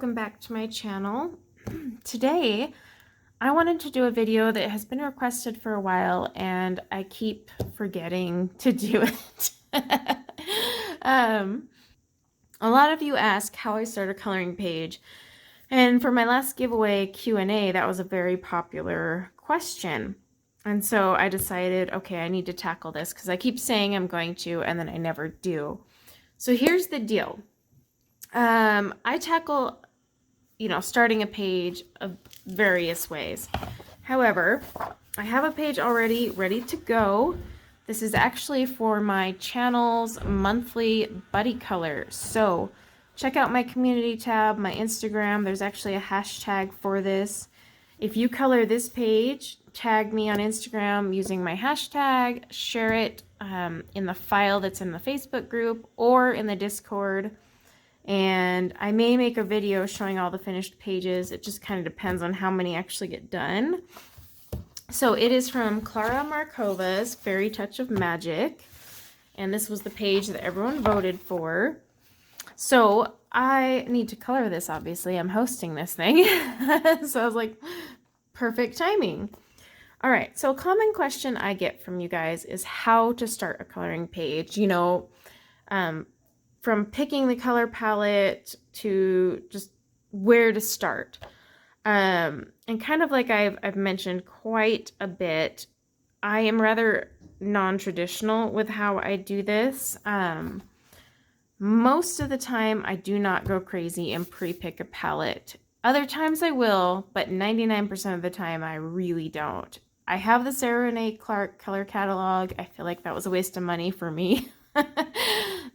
welcome back to my channel. Today I wanted to do a video that has been requested for a while and I keep forgetting to do it. A lot of you ask how I start a coloring page, and for my last giveaway Q&A, that was a very popular question. And so I decided, okay, I need to tackle this because I keep saying I'm going to and then I never do. So here's the deal. I tackle, starting a page of various ways. However, I have a page already ready to go. This is actually for my channel's monthly buddy color. So check out my community tab, my Instagram. There's actually a hashtag for this. If you color this page, tag me on Instagram using my hashtag, share it in the file that's in the Facebook group or in the Discord. And I may make a video showing all the finished pages. It just kind of depends on how many actually get done. So it is from Clara Markova's Fairy Touch of Magic. And this was the page that everyone voted for. So I need to color this, obviously. I'm hosting this thing. So I was like, perfect timing. All right, so a common question I get from you guys is how to start a coloring page. From picking the color palette to just where to start. And kind of like I've mentioned quite a bit, I am rather non-traditional with how I do this. Most of the time, I do not go crazy and pre-pick a palette. Other times I will, but 99% of the time I really don't. I have the Sarah Renee Clark color catalog. I feel like that was a waste of money for me.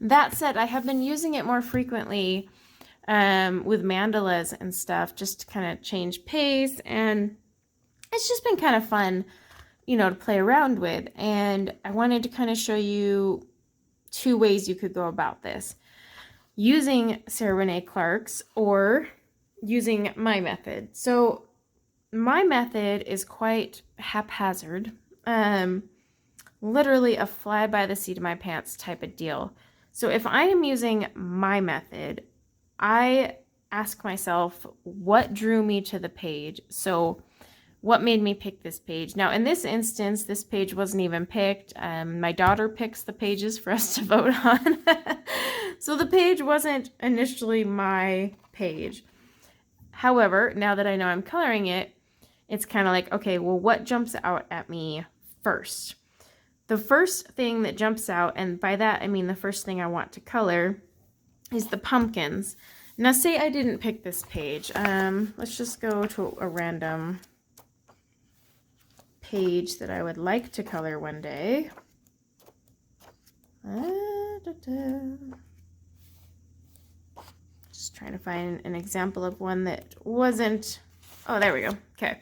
That said, I have been using it more frequently with mandalas and stuff, just to kind of change pace, and it's just been kind of fun, to play around with. And I wanted to kind of show you two ways you could go about this: using Sarah Renee Clark's or using my method. So my method is quite haphazard, literally a fly by the seat of my pants type of deal. So if I am using my method, I ask myself, what drew me to the page? So what made me pick this page? Now, in this instance, this page wasn't even picked. My daughter picks the pages for us to vote on. So the page wasn't initially my page. However, now that I know I'm coloring it, it's kind of like, okay, well, what jumps out at me first? The first thing that jumps out, and by that I mean the first thing I want to color, is the pumpkins. Now, say I didn't pick this page. Let's just go to a random page that I would like to color one day. Just trying to find an example of one that wasn't... Oh, there we go. Okay.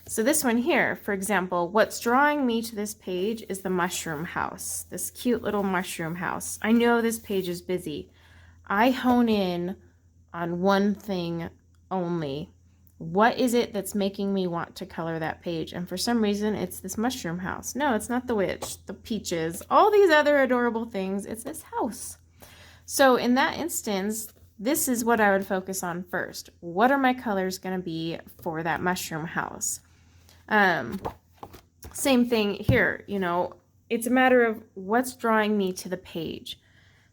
So this one here, for example, what's drawing me to this page is the mushroom house, this cute little mushroom house. I know this page is busy. I hone in on one thing only. What is it that's making me want to color that page? And for some reason, it's this mushroom house. No, it's not the witch, the peaches, all these other adorable things. It's this house. So in that instance, this is what I would focus on first. What are my colors going to be for that mushroom house? Same thing here, it's a matter of what's drawing me to the page.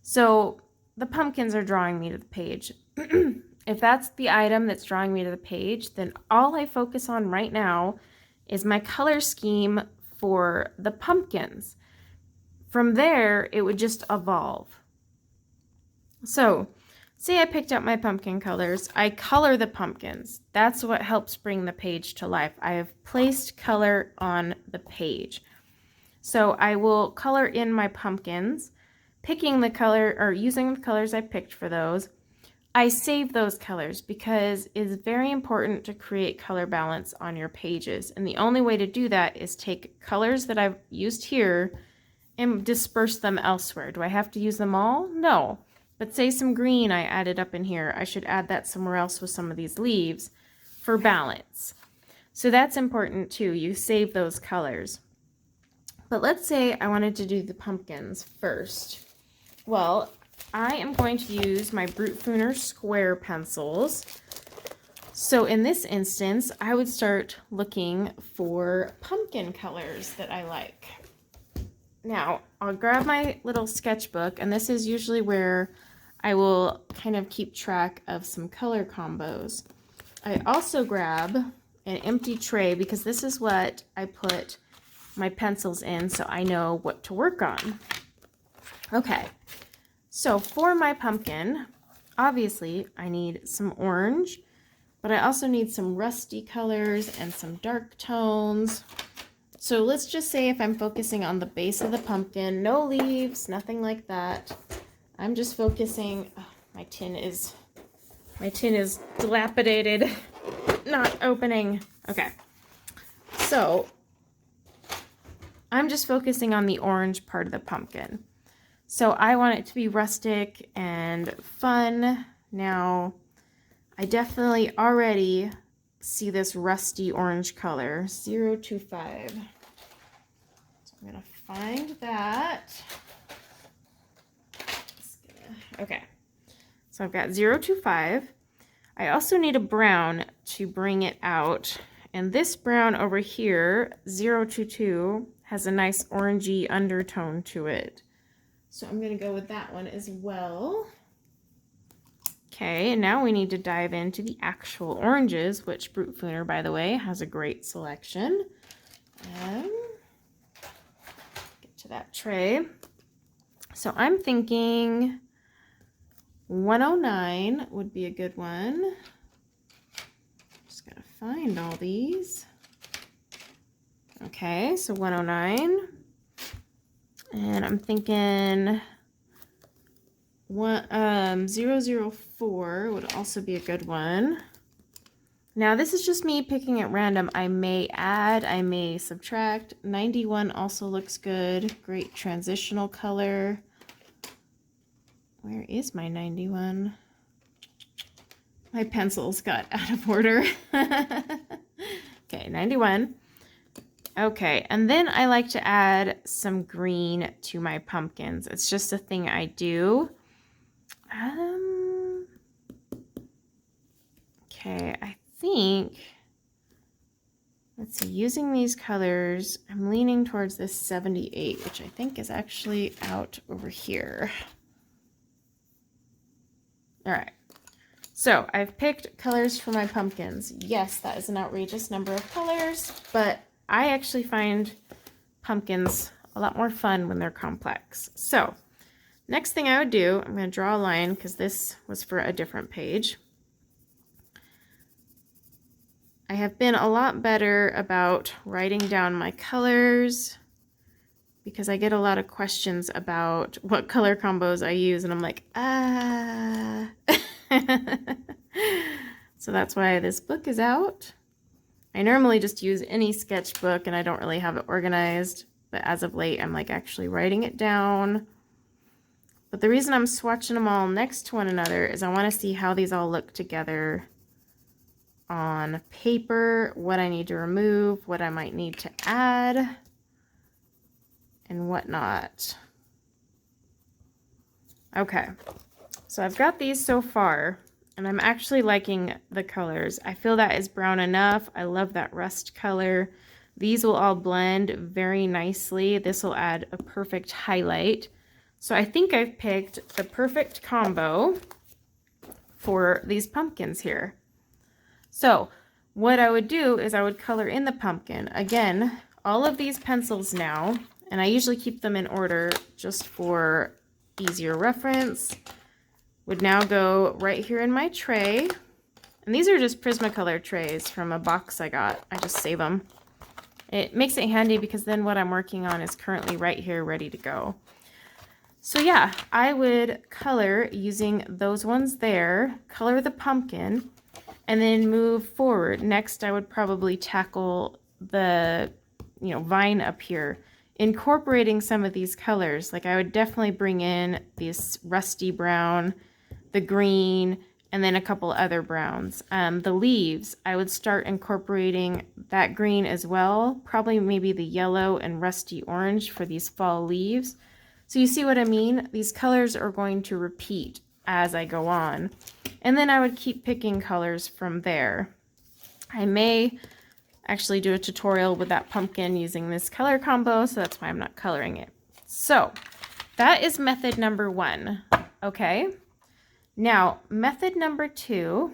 So the pumpkins are drawing me to the page. If that's the item that's drawing me to the page, then all I focus on right now is my color scheme for the pumpkins. From there, it would just evolve. So say I picked out my pumpkin colors. I color the pumpkins. That's what helps bring the page to life. I have placed color on the page. So I will color in my pumpkins, picking the color or using the colors I picked for those. I save those colors because it's very important to create color balance on your pages. And the only way to do that is take colors that I've used here and disperse them elsewhere. Do I have to use them all? No. But say some green I added up in here, I should add that somewhere else with some of these leaves for balance. So that's important too. You save those colors. But let's say I wanted to do the pumpkins first. Well, I am going to use my Brute Fooner square pencils. So in this instance, I would start looking for pumpkin colors that I like. Now, I'll grab my little sketchbook, and this is usually where I will kind of keep track of some color combos. I also grab an empty tray because this is what I put my pencils in so I know what to work on. Okay, so for my pumpkin, obviously I need some orange, but I also need some rusty colors and some dark tones. So let's just say if I'm focusing on the base of the pumpkin, no leaves, nothing like that. I'm just focusing, oh, my tin is dilapidated, not opening. Okay, so I'm just focusing on the orange part of the pumpkin. So I want it to be rustic and fun. Now, I definitely already see this rusty orange color, 025. So I'm gonna find that. Okay, so I've got 025. I also need a brown to bring it out. And this brown over here, 022, has a nice orangey undertone to it. So I'm gonna go with that one as well. Okay, and now we need to dive into the actual oranges, which Brute Fooner, by the way, has a great selection. Get to that tray. So I'm thinking 109 would be a good one. Just gotta find all these. Okay, so 109. And I'm thinking 004 would also be a good one. Now this is just me picking at random. I may add, I may subtract. 91 also looks good. Great transitional color. Where is my 91? My pencils got out of order. Okay, 91. Okay, and then I like to add some green to my pumpkins. It's just a thing I do. Okay, I think, let's see, using these colors, I'm leaning towards this 78, which I think is actually out over here. All right, so I've picked colors for my pumpkins. Yes, that is an outrageous number of colors, but I actually find pumpkins a lot more fun when they're complex. So next thing I would do, I'm going to draw a line because this was for a different page. I have been a lot better about writing down my colors because I get a lot of questions about what color combos I use, and I'm like, ah. So that's why this book is out. I normally just use any sketchbook and I don't really have it organized, but as of late I'm like actually writing it down. But the reason I'm swatching them all next to one another is I want to see how these all look together on paper, what I need to remove, what I might need to add, and whatnot. Okay, so I've got these so far, and I'm actually liking the colors. I feel that is brown enough. I love that rust color. These will all blend very nicely. This will add a perfect highlight. So I think I've picked the perfect combo for these pumpkins here. So what I would do is I would color in the pumpkin. Again, all of these pencils now, and I usually keep them in order just for easier reference, would now go right here in my tray. And these are just Prismacolor trays from a box I got. I just save them. It makes it handy because then what I'm working on is currently right here ready to go. So yeah, I would color using those ones there, color the pumpkin, and then move forward. Next, I would probably tackle the, vine up here, incorporating some of these colors. Like I would definitely bring in this rusty brown, the green, and then a couple other browns. The leaves, I would start incorporating that green as well, probably maybe the yellow and rusty orange for these fall leaves. So you see what I mean? These colors are going to repeat as I go on. And then I would keep picking colors from there. I may actually do a tutorial with that pumpkin using this color combo, so that's why I'm not coloring it. So that is method number 1, okay? Now, method number 2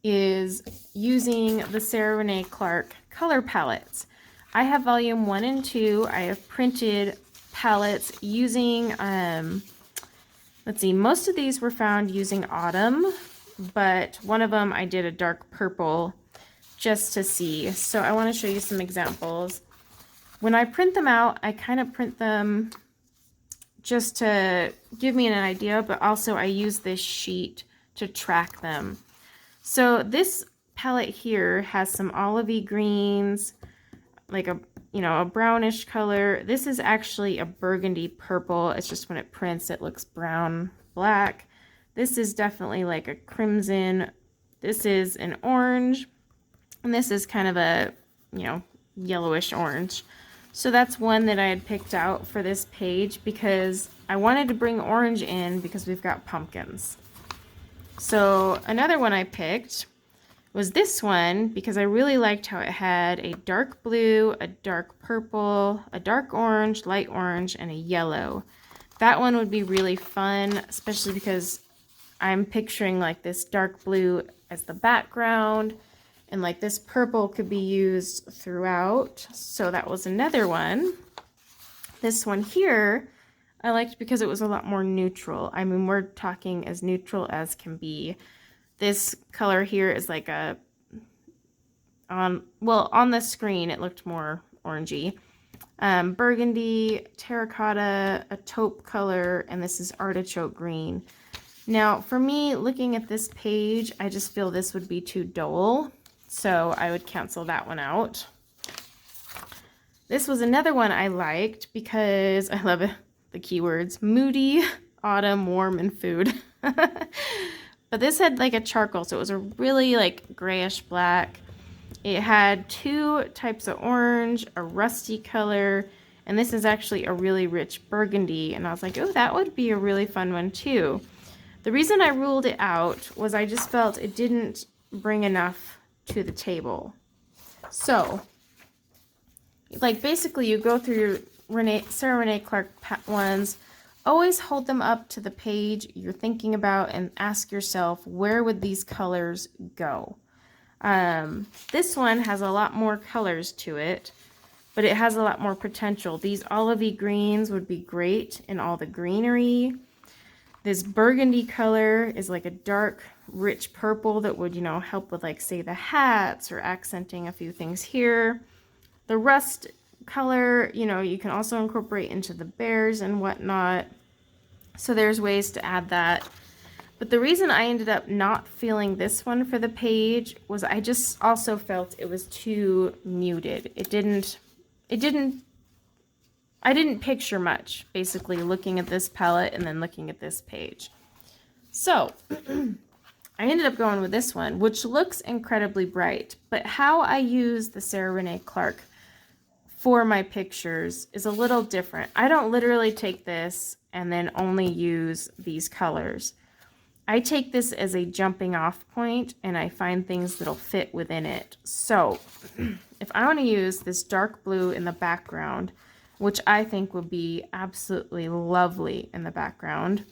is using the Sarah Renee Clark color palettes. I have volume 1 and 2. I have printed palettes using, let's see, most of these were found using Autumn, but one of them I did a dark purple just to see. So I want to show you some examples. When I print them out, I kind of print them just to give me an idea, but also I use this sheet to track them. So this palette here has some olivey greens, like a, you know, a brownish color. This is actually a burgundy purple. It's just when it prints, it looks brown, black. This is definitely like a crimson. This is an orange. And this is kind of a, you know, yellowish orange. So that's one that I had picked out for this page because I wanted to bring orange in because we've got pumpkins. So another one I picked was this one because I really liked how it had a dark blue, a dark purple, a dark orange, light orange, and a yellow. That one would be really fun, especially because I'm picturing like this dark blue as the background, and like this purple could be used throughout. So that was another one. This one here I liked because it was a lot more neutral. I mean, we're talking as neutral as can be. This color here is like a, on the screen it looked more orangey. Burgundy, terracotta, a taupe color, and this is artichoke green. Now for me, looking at this page, I just feel this would be too dull. So I would cancel that one out. This was another one I liked because I love it, the keywords moody, autumn, warm, and food. But this had like a charcoal, so it was a really like grayish black. It had 2 types of orange, a rusty color, and this is actually a really rich burgundy. And I was like, oh, that would be a really fun one too. The reason I ruled it out was I just felt it didn't bring enough to the table. So like basically you go through your Sarah Renee Clark ones, always hold them up to the page you're thinking about and ask yourself, where would these colors go? This one has a lot more colors to it, but it has a lot more potential. These olivey greens would be great in all the greenery. This burgundy color is like a dark, rich purple that would, you know, help with like, say, the hats or accenting a few things here. The rust color, you know, you can also incorporate into the bears and whatnot. So there's ways to add that. But the reason I ended up not feeling this one for the page was I just also felt it was too muted. I didn't picture much, basically, looking at this palette and then looking at this page. So I ended up going with this one, which looks incredibly bright, but how I use the Sarah Renee Clark for my pictures is a little different. I don't literally take this and then only use these colors. I take this as a jumping off point and I find things that'll fit within it. So if I want to use this dark blue in the background, which I think would be absolutely lovely in the background,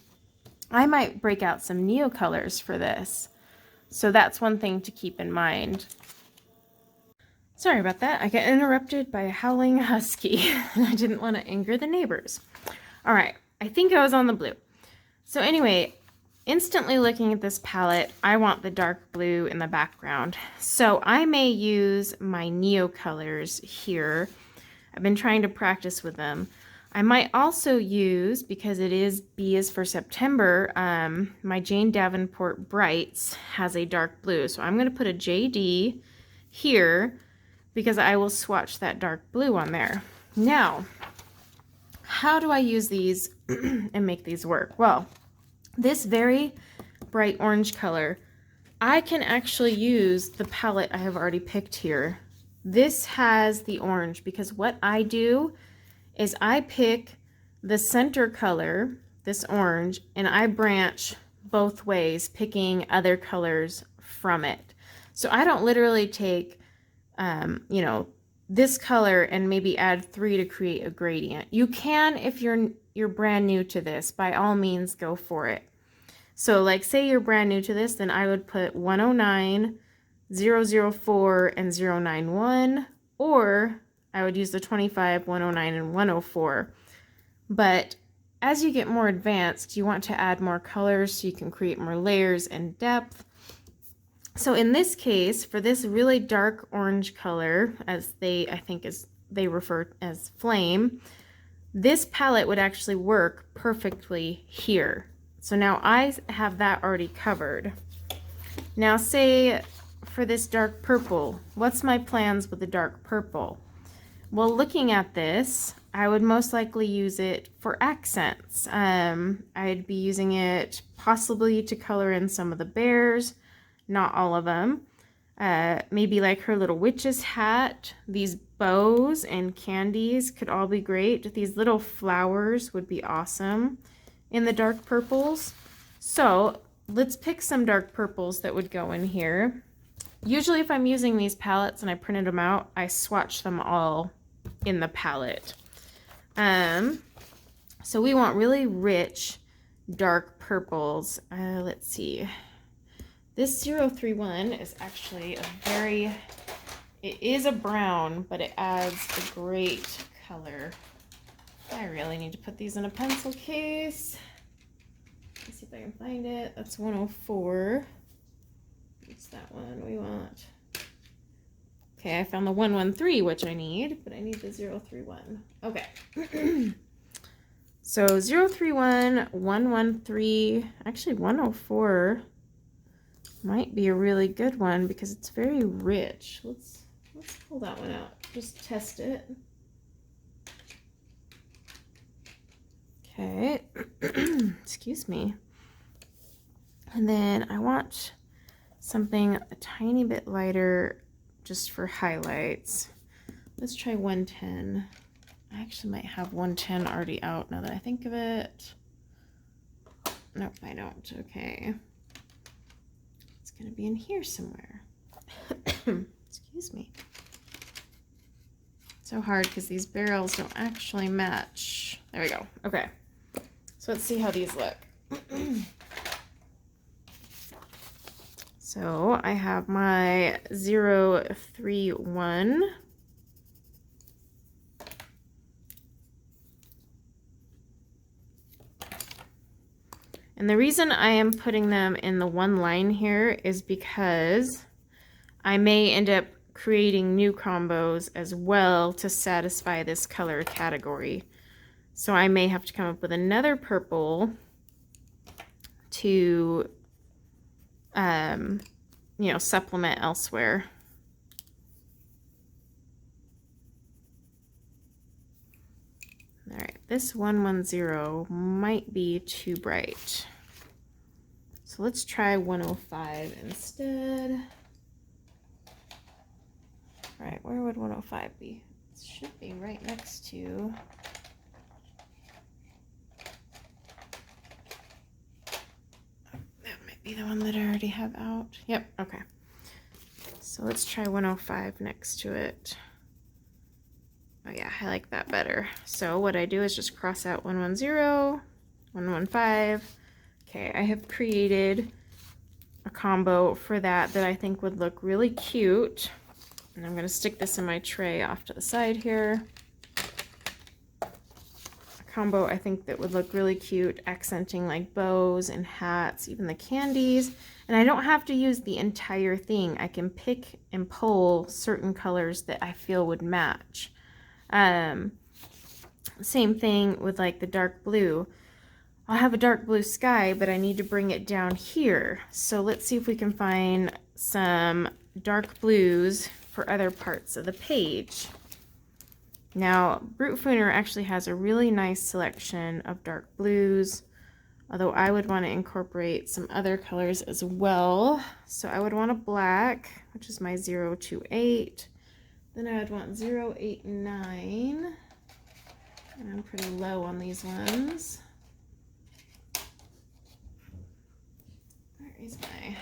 I might break out some neo colors for this. So that's one thing to keep in mind. Sorry about that. I got interrupted by a howling husky and I didn't want to anger the neighbors. All right, I think I was on the blue. So anyway, instantly looking at this palette, I want the dark blue in the background. So I may use my neo colors here. I've been trying to practice with them. I might also use, because it is B is for September, my Jane Davenport Brights has a dark blue. So I'm going to put a JD here because I will swatch that dark blue on there. Now, how do I use these and make these work? Well, this very bright orange color, I can actually use the palette I have already picked here. This has the orange because what I do is I pick the center color, this orange, and I branch both ways, picking other colors from it. So I don't literally take, you know, this color and maybe add 3 to create a gradient. You can if you're brand new to this, by all means go for it. So like say you're brand new to this, then I would put 109, 004, and 091, or I would use the 25, 109, and 104. But as you get more advanced, you want to add more colors so you can create more layers and depth. So in this case, for this really dark orange color, as they refer as flame, this palette would actually work perfectly here. So now I have that already covered. Now say for this dark purple, what's my plans with the dark purple? Well, looking at this, I would most likely use it for accents. I'd be using it possibly to color in some of the bears, not all of them. Maybe like her little witch's hat. These bows and candies could all be great. These little flowers would be awesome in the dark purples. So let's pick some dark purples that would go in here. Usually if I'm using these palettes and I printed them out, I swatch them all in the palette. So we want really rich dark purples. Let's see. This 031 is actually it is a brown, but it adds a great color. I really need to put these in a pencil case. Let's see if I can find it. That's 104. What's that one we want? Okay, I found the 113, which I need, but I need the 031. Okay. So 031, 113, actually 104 might be a really good one because it's very rich. Let's pull that one out. Just test it. Okay. Excuse me. And then I want something a tiny bit lighter just for highlights. Let's try 110. I actually might have 110 already out now that I think of it. Nope, I don't. Okay. It's going to be in here somewhere. Excuse me. So hard because these barrels don't actually match. There we go. Okay. So let's see how these look. So I have my 031. And the reason I am putting them in the one line here is because I may end up creating new combos as well to satisfy this color category. So I may have to come up with another purple to, you know, supplement elsewhere. All right, this 110 might be too bright. So let's try 105 instead. All right, where would 105 be? It should be right next to... That might be the one that I already have out. Yep, okay. So let's try 105 next to it. Oh yeah, I like that better. So what I do is just cross out 110, 115. Okay, I have created a combo for that I think would look really cute. And I'm going to stick this in my tray off to the side here. A combo I think that would look really cute, accenting like bows and hats, even the candies. And I don't have to use the entire thing. I can pick and pull certain colors that I feel would match. Same thing with like the dark blue. I'll have a dark blue sky, but I need to bring it down here. So let's see if we can find some dark blues for other parts of the page. Now, Brute Fooner actually has a really nice selection of dark blues, although I would want to incorporate some other colors as well. So I would want a black, which is my 028. Then I would want 089. And I'm pretty low on these ones. Where is my...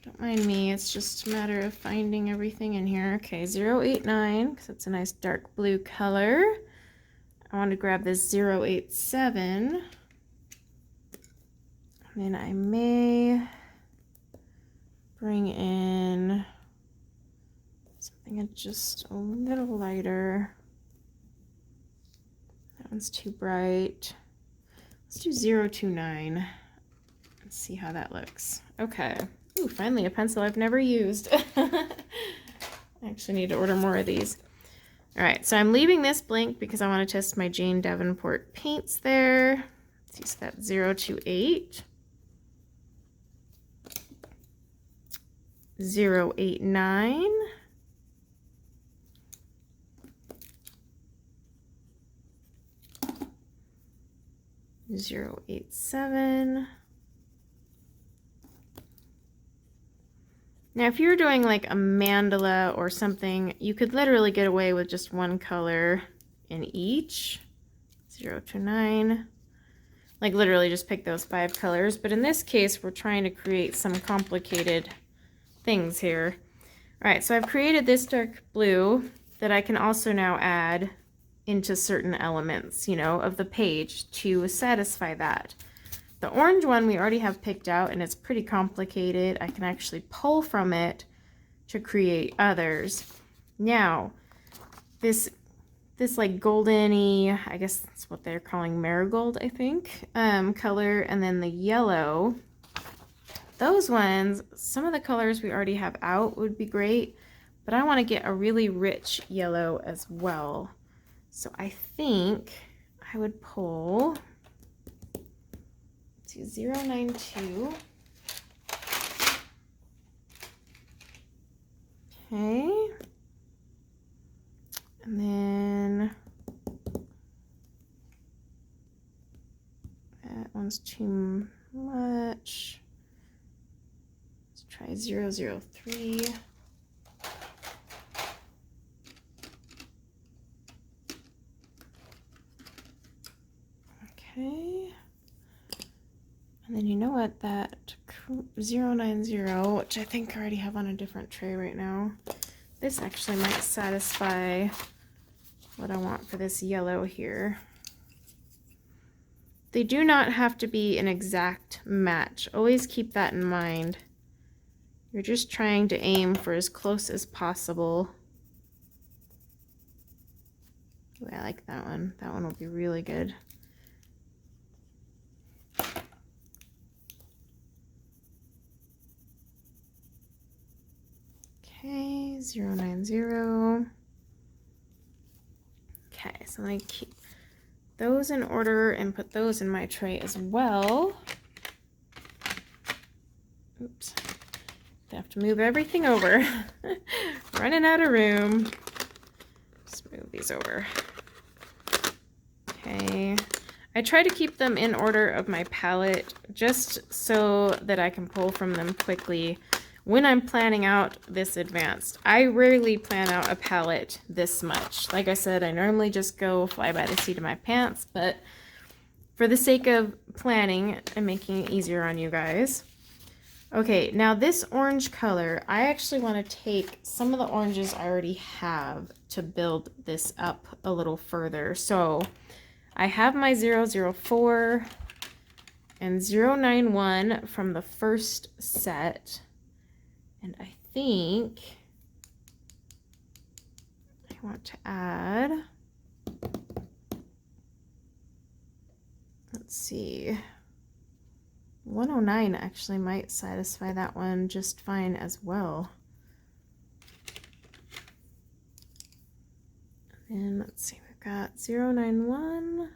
Don't mind me, it's just a matter of finding everything in here. Okay, 089, because it's a nice dark blue color. I want to grab this 087. And then I may bring in something just a little lighter. That one's too bright. Let's do 029 and see how that looks. Okay. Ooh, finally a pencil I've never used. I actually need to order more of these. All right, so I'm leaving this blank because I want to test my Jane Davenport paints there. Let's use that 028. 089. 087. Now, if you're doing like a mandala or something, you could literally get away with just one color in each. 029. Like literally just pick those 5 colors. But in this case, we're trying to create some complicated things here. All right, so I've created this dark blue that I can also now add into certain elements, you know, of the page to satisfy that. The orange one we already have picked out and it's pretty complicated. I can actually pull from it to create others. Now, this like golden-y, I guess that's what they're calling marigold, I think, color, and then the yellow. Those ones, some of the colors we already have out would be great, but I want to get a really rich yellow as well. So I think I would pull to 092. Okay. And then that one's too much. Let's try 003. Okay. And then you know what, that 090, which I think I already have on a different tray right now. This actually might satisfy what I want for this yellow here. They do not have to be an exact match. Always keep that in mind. You're just trying to aim for as close as possible. Ooh, I like that one. That one will be really good. Okay, 090. Okay, so I keep those in order and put those in my tray as well. Oops. I have to move everything over. Running out of room. Just move these over. Okay. I try to keep them in order of my palette just so that I can pull from them quickly when I'm planning out this advanced. I rarely plan out a palette this much. Like I said, I normally just go fly by the seat of my pants, but for the sake of planning and making it easier on you guys. Okay, now this orange color, I actually want to take some of the oranges I already have to build this up a little further. So I have my 004 and 091 from the first set. And I think I want to add, let's see, 109 actually might satisfy that one just fine as well. And let's see, we've got 091.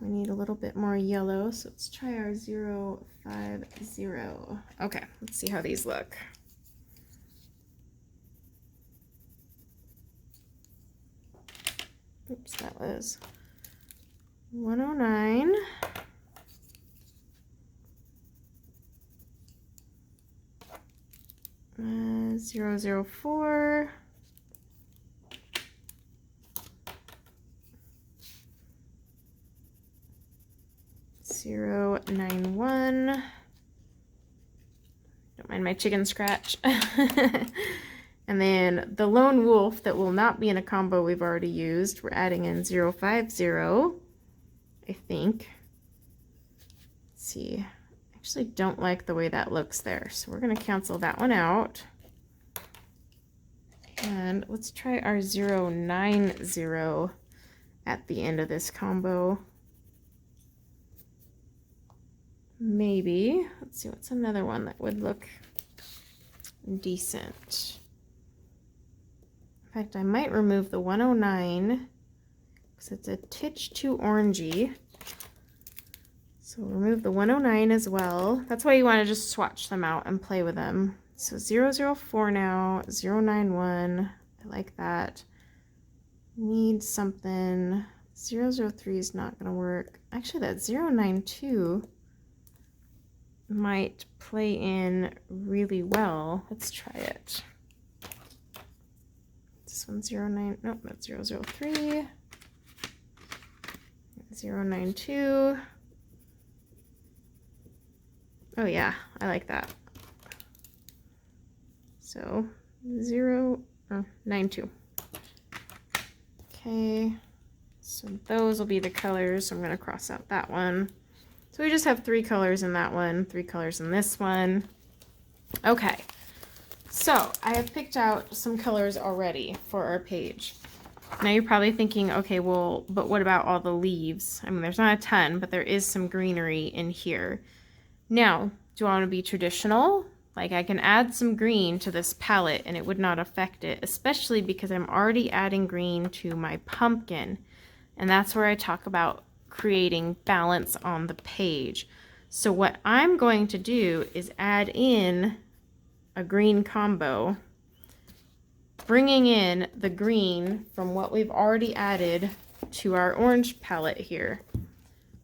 We need a little bit more yellow, so let's try our 050. Okay, let's see how these look. Oops, that was 109. Uh, 004. 091. Don't mind my chicken scratch. And then the lone wolf that will not be in a combo we've already used, we're adding in 050, I think. Let's see. I actually don't like the way that looks there, so we're going to cancel that one out. And let's try our 090 at the end of this combo. Maybe. Let's see, what's another one that would look decent? In fact, I might remove the 109 because it's a titch too orangey. So remove the 109 as well. That's why you want to just swatch them out and play with them. So 004 now, 091. I like that. Need something. 003 is not going to work. Actually, that 092 might play in really well. Let's try it. This one's 09, nope, that's 003, 092. Oh yeah, I like that. So 092. Okay, so those will be the colors. So I'm going to cross out that one. So we just have 3 colors in that one, 3 colors in this one. Okay. So I have picked out some colors already for our page. Now you're probably thinking, okay, well, but what about all the leaves? I mean, there's not a ton, but there is some greenery in here. Now, do I want to be traditional? Like I can add some green to this palette and it would not affect it, especially because I'm already adding green to my pumpkin. And that's where I talk about creating balance on the page. So what I'm going to do is add in a green combo, bringing in the green from what we've already added to our orange palette here.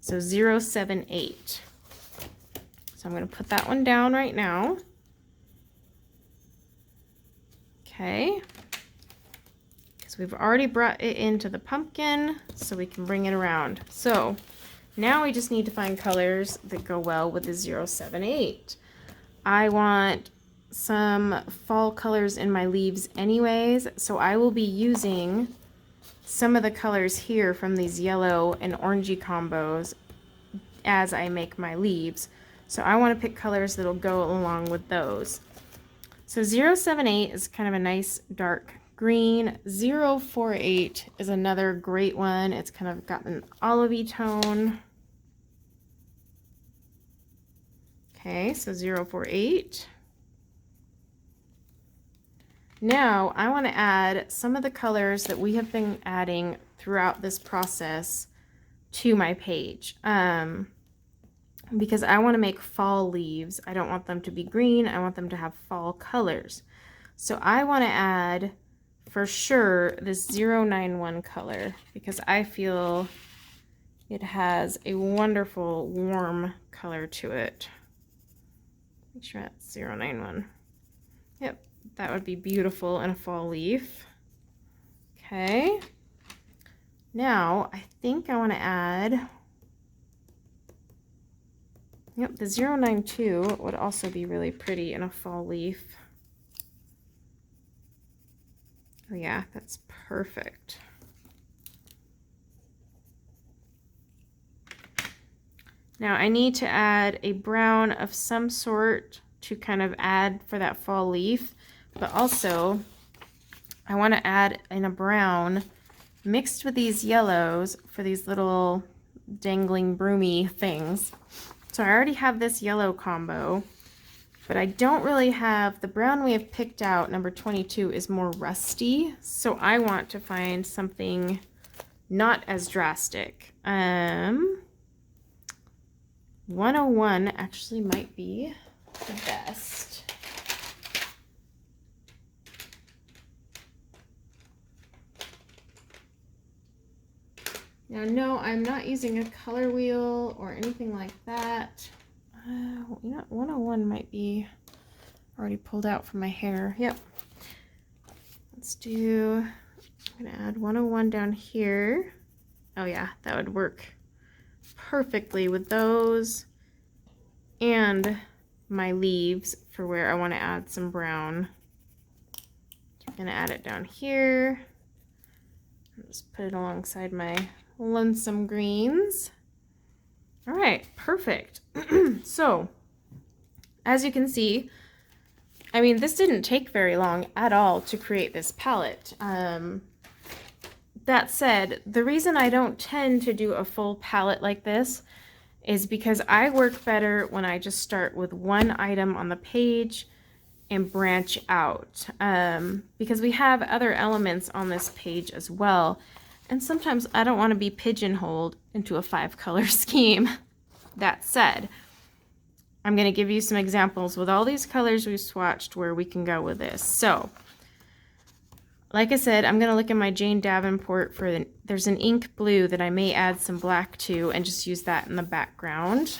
So 078. So I'm going to put that one down right now. Okay. Because we've already brought it into the pumpkin, so we can bring it around. So now we just need to find colors that go well with the 078. I want some fall colors in my leaves anyways, so I will be using some of the colors here from these yellow and orangey combos as I make my leaves. So I want to pick colors that'll go along with those. So 078 is kind of a nice dark green. 048 is another great one. It's kind of got an olivey tone. Okay, so 048. Now I want to add some of the colors that we have been adding throughout this process to my page, because I want to make fall leaves. I don't want them to be green. I want them to have fall colors. So I want to add for sure this 091 color because I feel it has a wonderful warm color to it. Make sure that's 091. Yep. That would be beautiful in a fall leaf. Okay. Now, I think I want to add, yep, the 092 would also be really pretty in a fall leaf. Oh yeah, that's perfect. Now I need to add a brown of some sort to kind of add for that fall leaf. But also, I want to add in a brown mixed with these yellows for these little dangling broomy things. So I already have this yellow combo, but I don't really have, the brown we have picked out, number 22, is more rusty. So I want to find something not as drastic. 101 actually might be the best. Now, no, I'm not using a color wheel or anything like that. You know, 101 might be already pulled out from my hair. Yep. Let's do, I'm going to add 101 down here. Oh yeah, that would work perfectly with those and my leaves for where I want to add some brown. I'm going to add it down here. Just put it alongside my lonesome greens. All right, perfect. So, as you can see, I mean, this didn't take very long at all to create this palette. That said, the reason I don't tend to do a full palette like this is because I work better when I just start with one item on the page and branch out, because we have other elements on this page as well, and sometimes I don't want to be pigeonholed into a 5-color scheme. That said, I'm going to give you some examples with all these colors we've swatched where we can go with this. So like I said, I'm going to look in my Jane Davenport for there's an ink blue that I may add some black to and just use that in the background.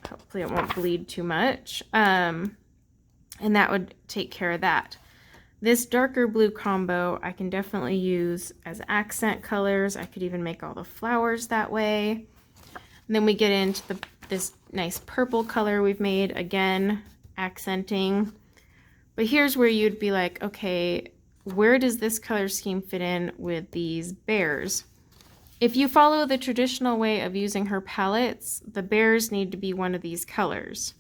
Hopefully it won't bleed too much. And that would take care of that. This darker blue combo I can definitely use as accent colors. I could even make all the flowers that way. And then we get into this nice purple color we've made, again, accenting. But here's where you'd be like, okay, where does this color scheme fit in with these bears? If you follow the traditional way of using her palettes, the bears need to be one of these colors.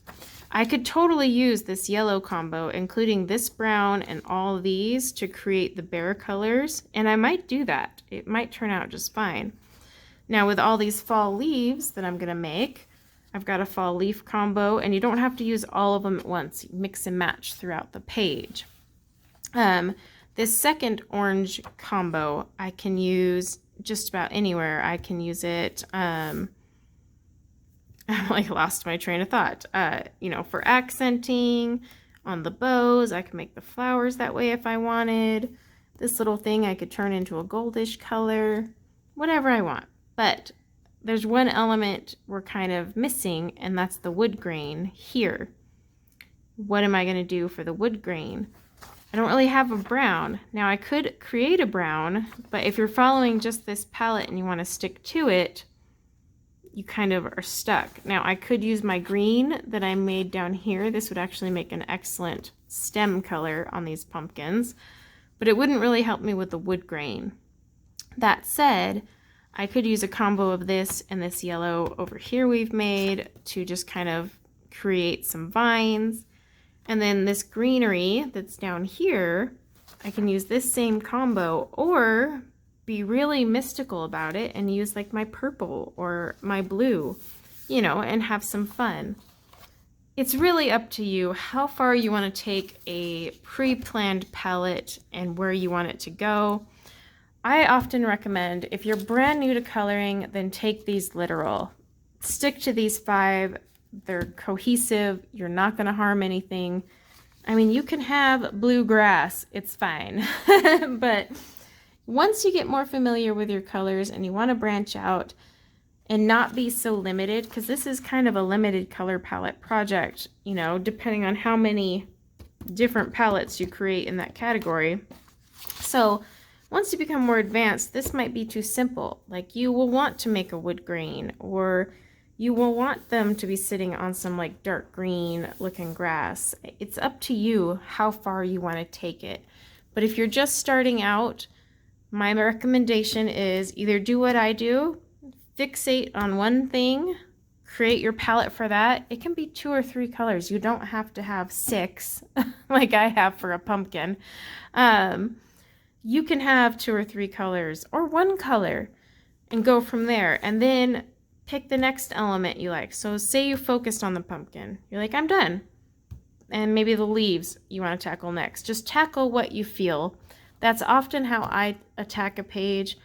I could totally use this yellow combo, including this brown and all these, to create the bear colors, and I might do that. It might turn out just fine. Now with all these fall leaves that I'm going to make, I've got a fall leaf combo, and you don't have to use all of them at once. You mix and match throughout the page. This second orange combo I can use just about anywhere. I can use it, I like lost my train of thought. You know, for accenting on the bows, I can make the flowers that way if I wanted. This little thing I could turn into a goldish color, whatever I want. But there's one element we're kind of missing, and that's the wood grain here. What am I going to do for the wood grain? I don't really have a brown. Now I could create a brown, but if you're following just this palette and you want to stick to it, you kind of are stuck. Now I could use my green that I made down here. This would actually make an excellent stem color on these pumpkins, but it wouldn't really help me with the wood grain. That said, I could use a combo of this and this yellow over here we've made to just kind of create some vines. And then this greenery that's down here, I can use this same combo or be really mystical about it and use like my purple or my blue, you know, and have some fun. It's really up to you how far you want to take a pre-planned palette and where you want it to go. I often recommend, if you're brand new to coloring, then take these literal. Stick to these 5. They're cohesive. You're not going to harm anything. I mean, you can have bluegrass. It's fine. But once you get more familiar with your colors and you want to branch out and not be so limited, because this is kind of a limited color palette project, you know, depending on how many different palettes you create in that category. So once you become more advanced, this might be too simple. Like you will want to make a wood grain, or you will want them to be sitting on some like dark green looking grass. It's up to you how far you want to take it. But if you're just starting out, my recommendation is either do what I do, fixate on one thing, create your palette for that. It can be 2 or 3 colors. You don't have to have 6 like I have for a pumpkin. You can have 2 or 3 colors or 1 color and go from there, and then pick the next element you like. So say you focused on the pumpkin. You're like, I'm done. And maybe the leaves you want to tackle next. Just tackle what you feel. That's often how I attack a page.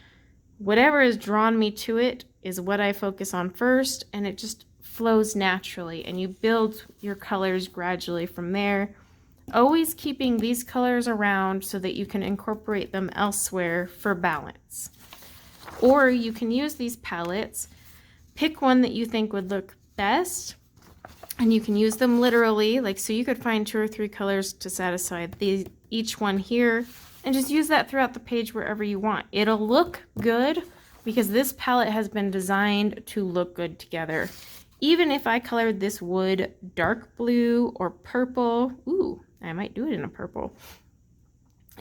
Whatever has drawn me to it is what I focus on first, and it just flows naturally, and you build your colors gradually from there. Always keeping these colors around so that you can incorporate them elsewhere for balance. Or you can use these palettes, pick one that you think would look best, and you can use them literally, like so you could find 2 or 3 colors to satisfy each one here, and just use that throughout the page wherever you want. It'll look good because this palette has been designed to look good together. Even if I colored this wood dark blue or purple, ooh, I might do it in a purple.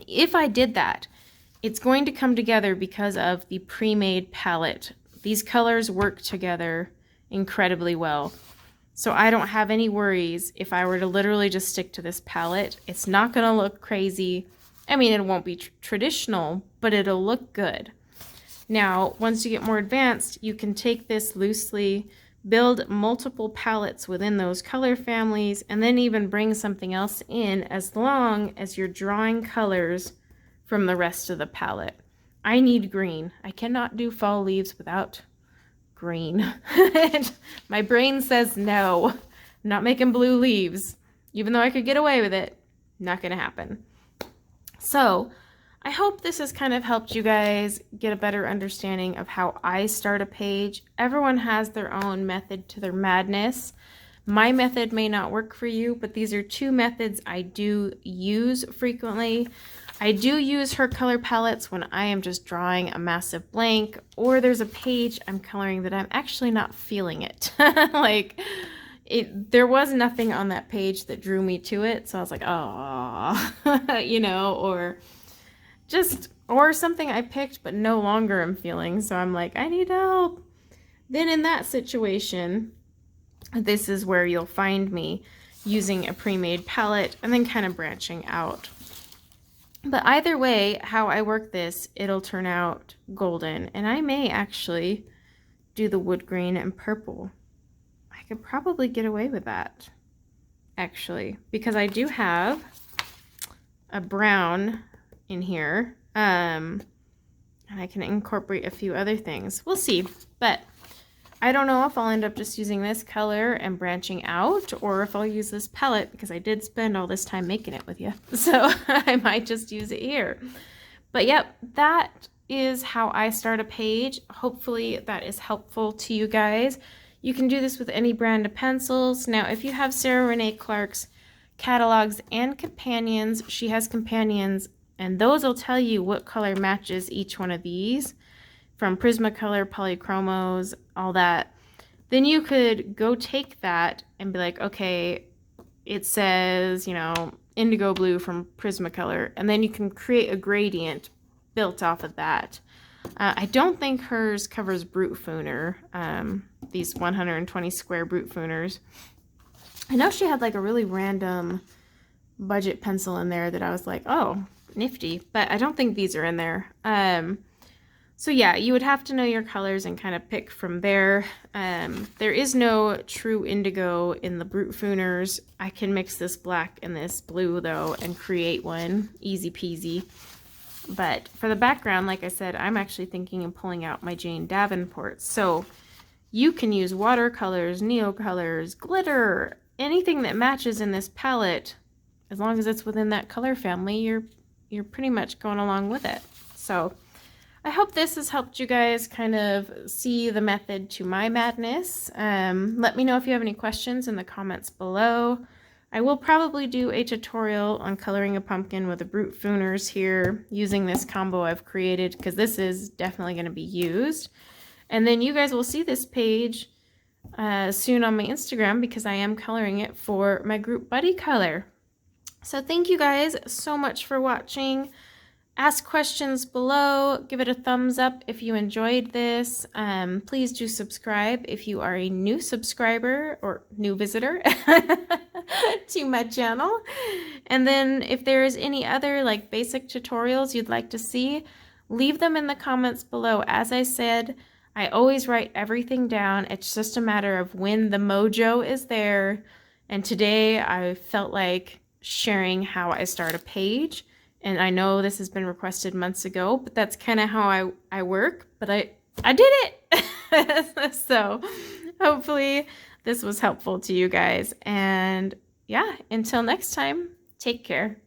If I did that, it's going to come together because of the pre-made palette. These colors work together incredibly well. So I don't have any worries if I were to literally just stick to this palette. It's not going to look crazy. I mean, it won't be traditional, but it'll look good. Now, once you get more advanced, you can take this loosely, build multiple palettes within those color families, and then even bring something else in as long as you're drawing colors from the rest of the palette. I need green. I cannot do fall leaves without green. My brain says no. I'm not making blue leaves. Even though I could get away with it, not gonna happen. So I hope this has kind of helped you guys get a better understanding of how I start a page. Everyone has their own method to their madness. My method may not work for you, but these are two methods I do use frequently. I do use her color palettes when I am just drawing a massive blank, or there's a page I'm coloring that I'm actually not feeling it. There was nothing on that page that drew me to it, so I was like, oh, you know, or something I picked but no longer am feeling, so I'm like, I need help. Then in that situation, this is where you'll find me using a pre-made palette and then kind of branching out. But either way, how I work this, it'll turn out golden. And I may actually do the wood green and purple. I could probably get away with that, actually, because I do have a brown in here. And I can incorporate a few other things. We'll see. But I don't know if I'll end up just using this color and branching out, or if I'll use this palette, because I did spend all this time making it with you. So I might just use it here. But yep, that is how I start a page. Hopefully that is helpful to you guys. You can do this with any brand of pencils. Now, if you have Sarah Renee Clark's catalogs and companions, she has companions, and those will tell you what color matches each one of these, from Prismacolor, Polychromos, all that. Then you could go take that and be like, okay, it says, you know, indigo blue from Prismacolor, and then you can create a gradient built off of that. I don't think hers covers Brute Fooner, these 120 square Brute Fooners. I know she had like a really random budget pencil in there that I was like, oh, nifty, but I don't think these are in there. So yeah, you would have to know your colors and kind of pick from there. There is no true indigo in the Brute Fooners. I can mix this black and this blue though and create one, easy peasy. But for the background, like I said, I'm actually thinking of pulling out my Jane Davenport. So you can use watercolors, neocolors, glitter, anything that matches in this palette. As long as it's within that color family, you're pretty much going along with it. So I hope this has helped you guys kind of see the method to my madness. Let me know if you have any questions in the comments below. I will probably do a tutorial on coloring a pumpkin with the Brute Fooners here using this combo I've created, because this is definitely going to be used. And then you guys will see this page soon on my Instagram, because I am coloring it for my group buddy color. So thank you guys so much for watching. Ask questions below. Give it a thumbs up if you enjoyed this. Please do subscribe if you are a new subscriber or new visitor to my channel. And then if there is any other like basic tutorials you'd like to see, leave them in the comments below. As I said, I always write everything down. It's just a matter of when the mojo is there. And today I felt like sharing how I start a page. And I know this has been requested months ago, but that's kind of how I work. But I did it. So hopefully this was helpful to you guys. And yeah, until next time, take care.